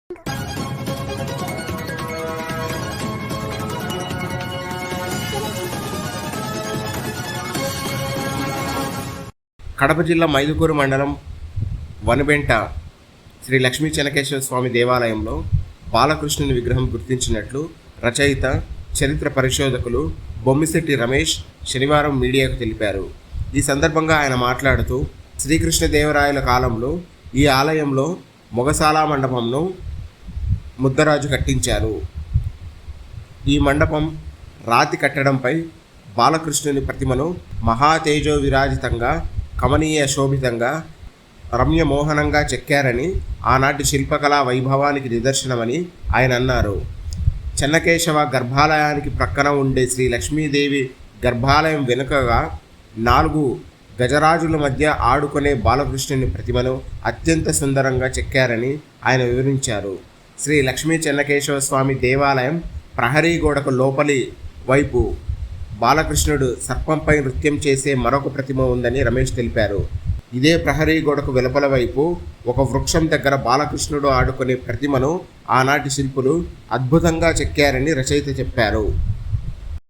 కడప జిల్లా మైదుకూరు మండలం వనబెంట శ్రీ లక్ష్మీ చెన్నకేశవ స్వామి దేవాలయంలో బాలకృష్ణుని విగ్రహం గుర్తించినట్లు రచయిత, చరిత్ర పరిశోధకులు బొమ్మిశెట్టి రమేష్ శనివారం మీడియాకు తెలిపారు. ఈ సందర్భంగా ఆయన మాట్లాడుతూ, శ్రీకృష్ణదేవరాయల కాలంలో ఈ ఆలయంలో మొగసాల మండపంను ముద్దరాజు కట్టించారు. ఈ మండపం రాతి కట్టడంపై బాలకృష్ణుని ప్రతిమను మహాతేజో విరాజితంగా, కమనీయ శోభితంగా, రమ్యమోహనంగా చెక్కారని, ఆనాటి శిల్పకళా వైభవానికి నిదర్శనమని ఆయన అన్నారు. చెన్నకేశవ గర్భాలయానికి ప్రక్కన ఉండే శ్రీ లక్ష్మీదేవి గర్భాలయం వెనుకగా 4 గజరాజుల మధ్య ఆడుకునే బాలకృష్ణుని ప్రతిమను అత్యంత సుందరంగా చెక్కారని ఆయన వివరించారు. శ్రీ లక్ష్మీ చెన్నకేశవ స్వామి దేవాలయం ప్రహరీ గోడకు లోపలి వైపు బాలకృష్ణుడు సర్పంపై నృత్యం చేసే మరొక ప్రతిమ ఉందని రమేష్ తెలిపారు. ఇదే ప్రహరీ గోడకు వెలుపల వైపు ఒక వృక్షం దగ్గర బాలకృష్ణుడు ఆడుకునే ప్రతిమను ఆనాటి శిల్పులు అద్భుతంగా చెక్కారని రచయిత చెప్పారు.